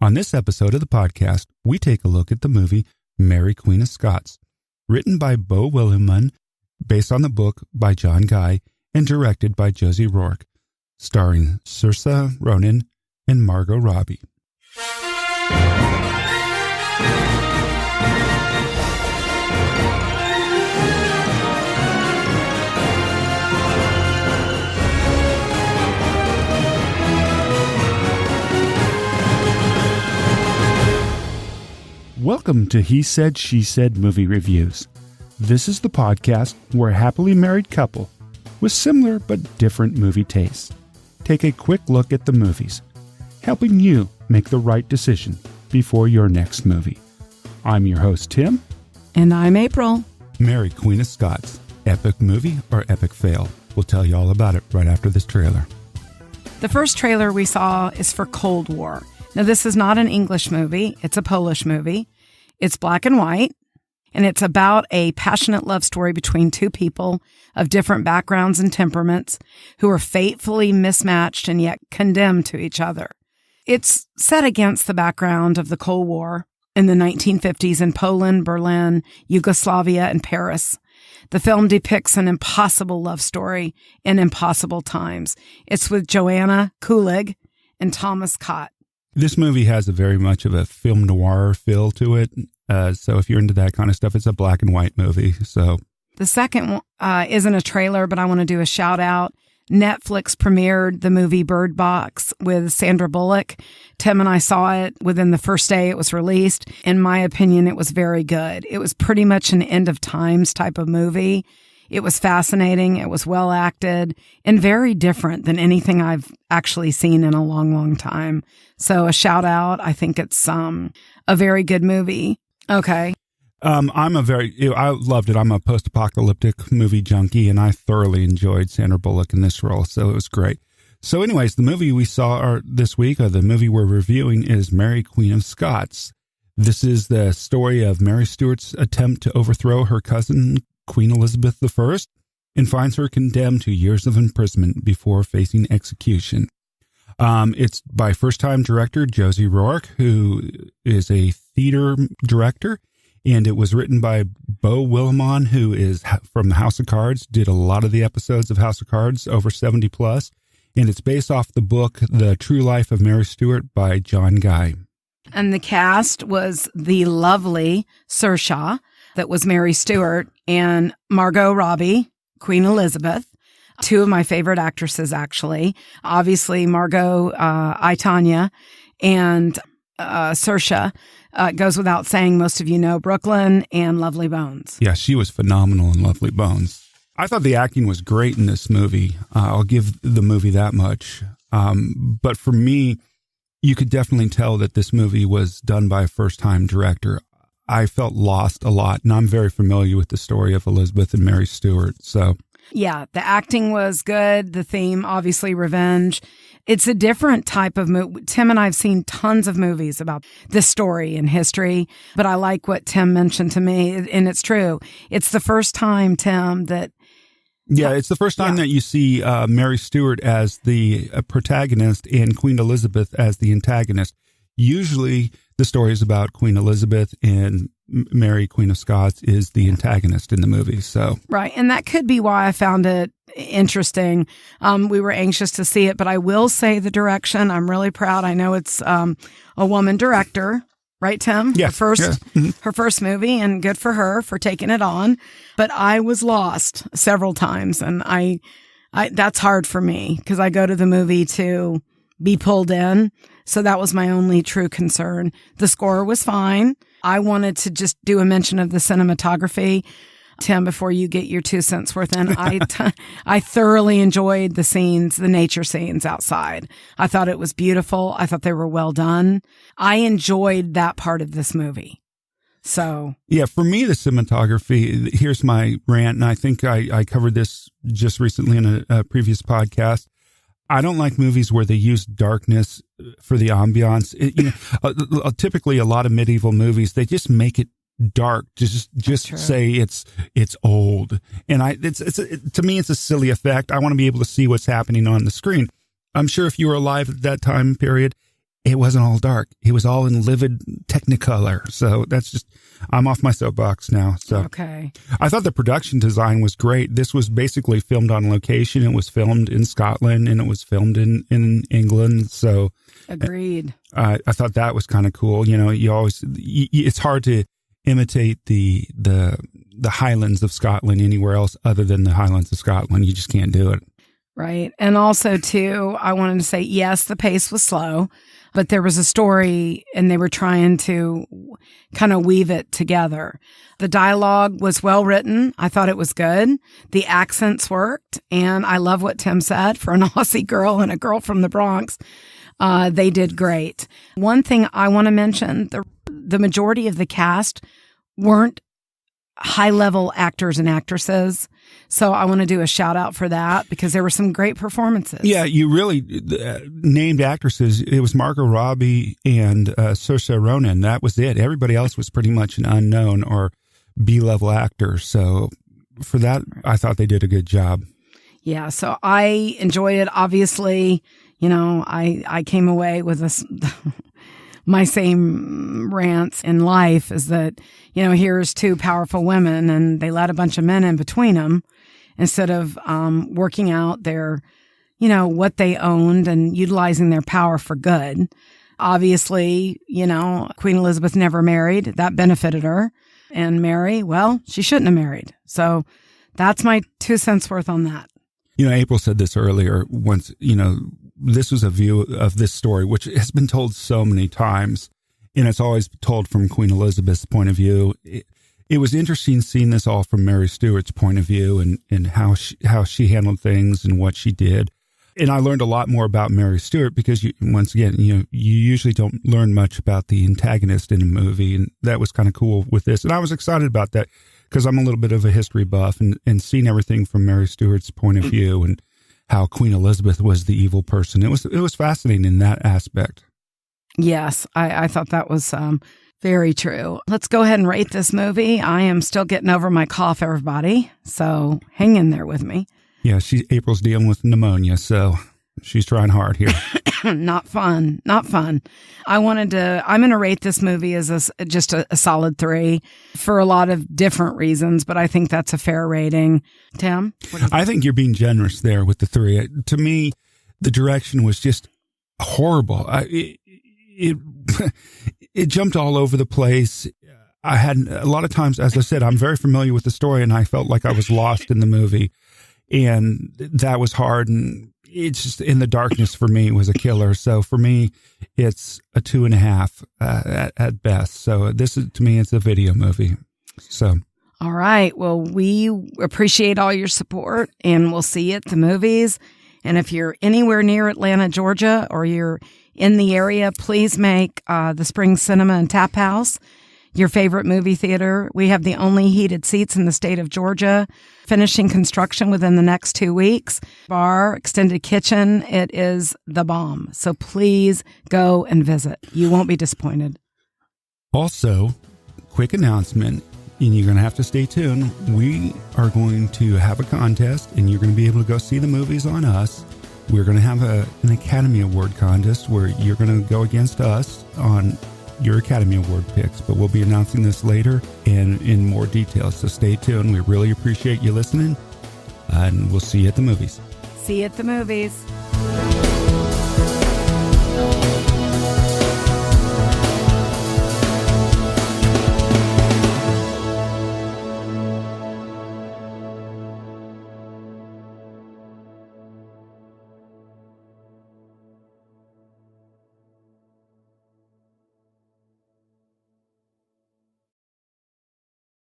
On this episode of the podcast, we take a look at the movie Mary Queen of Scots, written by Beau Willimon, based on the book by John Guy, and directed by Josie Rourke, starring Saoirse, Ronan, and Margot Robbie. Welcome to He Said, She Said Movie Reviews. This is the podcast where a happily married couple with similar but different movie tastes take a quick look at the movies, helping you make the right decision before your next movie. I'm your host, Tim. And I'm April. Mary Queen of Scots, epic movie or epic fail? We'll tell you all about it right after this trailer. The first trailer we saw is for Cold War. Now, this is not an English movie. It's a Polish movie. It's black and white, and it's about a passionate love story between two people of different backgrounds and temperaments who are fatefully mismatched and yet condemned to each other. It's set against the background of the Cold War in the 1950s in Poland, Berlin, Yugoslavia, and Paris. The film depicts an impossible love story in impossible times. It's with Joanna, Kulig, and Tomasz. This movie has a very much of a film noir feel to it. So if you're into that kind of stuff, it's a black and white movie. So the second one isn't a trailer, but I want to do a shout out. Netflix premiered the movie Bird Box with Sandra Bullock. Tim and I saw it within the first day it was released. In my opinion, it was very good. It was pretty much an end of times type of movie. It was fascinating. It was well acted and very different than anything I've actually seen in a long, long time. So a shout out. I think it's a very good movie. Okay. I loved it. I'm a post-apocalyptic movie junkie, and I thoroughly enjoyed Sandra Bullock in this role. So it was great. So anyways, the movie we saw this week, or the movie we're reviewing, is Mary Queen of Scots. This is the story of Mary Stuart's attempt to overthrow her cousin, Queen Elizabeth I, and finds her condemned to years of imprisonment before facing execution. It's by first-time director Josie Rourke, who is a theater director, and it was written by Beau Willimon, who is from the House of Cards, did a lot of the episodes of House of Cards, over 70 plus, and it's based off the book The True Life of Mary Stuart by John Guy. And the cast was the lovely Saoirse, that was Mary Stuart, and Margot Robbie, Queen Elizabeth, two of my favorite actresses, actually. Obviously, Margot, I, Tanya, and Saoirse, goes without saying, most of you know Brooklyn and Lovely Bones. Yeah, she was phenomenal in Lovely Bones. I thought the acting was great in this movie. I'll give the movie that much. But for me, you could definitely tell that this movie was done by a first-time director. I felt lost a lot, and I'm very familiar with the story of Elizabeth and Mary Stuart. So, yeah, the acting was good. The theme, obviously, revenge. It's a different type of movie. Tim and I have seen tons of movies about this story and history, but I like what Tim mentioned to me, and it's true. It's the first time, Tim, that... Yeah, it's the first time that you see Mary Stuart as the protagonist and Queen Elizabeth as the antagonist. Usually the story is about Queen Elizabeth, and Mary Queen of Scots is the antagonist in the movie. So right, and that could be why I found it interesting. We were anxious to see it, but I will say the direction. I'm really proud. I know it's a woman director, right, Tim? Yeah, her first movie, and good for her for taking it on. But I was lost several times, and I that's hard for me because I go to the movie to be pulled in. So that was my only true concern. The score was fine. I wanted to just do a mention of the cinematography, Tim, before you get your 2 cents worth in. I thoroughly enjoyed the scenes, the nature scenes outside. I thought it was beautiful. I thought they were well done. I enjoyed that part of this movie. So yeah, for me, the cinematography, here's my rant, and I think I covered this just recently in a previous podcast. I don't like movies where they use darkness for the ambiance. Typically, a lot of medieval movies, they just make it dark. Just say it's old, and to me, it's a silly effect. I want to be able to see what's happening on the screen. I'm sure if you were alive at that time period, it wasn't all dark. It was all in livid Technicolor. So that's just, I'm off my soapbox now. So okay. I thought the production design was great. This was basically filmed on location. It was filmed in Scotland and it was filmed in England. So agreed. I thought that was kind of cool. You know, it's hard to imitate the Highlands of Scotland anywhere else other than the Highlands of Scotland. You just can't do it. Right. And also, too, I wanted to say, yes, the pace was slow, but there was a story and they were trying to kind of weave it together. The dialogue was well written. I thought it was good. The accents worked. And I love what Tim said, for an Aussie girl and a girl from the Bronx. They did great. One thing I want to mention, the majority of the cast weren't high-level actors and actresses. So I want to do a shout out for that because there were some great performances. Yeah, you really named actresses. It was Margot Robbie and Saoirse Ronan. That was it. Everybody else was pretty much an unknown or B-level actor. So for that, I thought they did a good job. Yeah, so I enjoyed it. Obviously, you know, I came away with this. My same rants in life is that, you know, here's two powerful women and they let a bunch of men in between them instead of working out their, you know, what they owned and utilizing their power for good. Obviously, you know, Queen Elizabeth never married. That benefited her. And Mary, well, she shouldn't have married. So that's my 2 cents worth on that. You know, April said this earlier once, you know, this was a view of this story, which has been told so many times, and it's always told from Queen Elizabeth's point of view. It was interesting seeing this all from Mary Stuart's point of view and how she handled things and what she did. And I learned a lot more about Mary Stuart because, once again, you usually don't learn much about the antagonist in a movie, and that was kind of cool with this. And I was excited about that because I'm a little bit of a history buff and seeing everything from Mary Stuart's point of view and how Queen Elizabeth was the evil person. It was fascinating in that aspect. Yes, I thought that was very true. Let's go ahead and rate this movie. I am still getting over my cough, everybody. So hang in there with me. Yeah, April's dealing with pneumonia, so she's trying hard here. Not fun. I'm going to rate this movie as just a solid 3 for a lot of different reasons, but I think that's a fair rating. Tim? I think you're being generous there with the 3. To me, the direction was just horrible. It jumped all over the place. I had a lot of times, as I said, I'm very familiar with the story and I felt like I was lost in the movie, and that was hard. And it's just, in the darkness for me was a killer. So for me, it's a 2.5 at best. So this is, to me, it's a video movie. So. All right. Well, we appreciate all your support and we'll see you at the movies. And if you're anywhere near Atlanta, Georgia, or you're in the area, please make the Spring Cinema and Tap House your favorite movie theater. We have the only heated seats in the state of Georgia, finishing construction within the next 2 weeks. Bar, extended kitchen, it is the bomb. So please go and visit. You won't be disappointed. Also, quick announcement, and you're going to have to stay tuned. We are going to have a contest, and you're going to be able to go see the movies on us. We're going to have an Academy Award contest where you're going to go against us on your Academy Award picks, but we'll be announcing this later and in more detail. So stay tuned. We really appreciate you listening, and we'll see you at the movies. See you at the movies.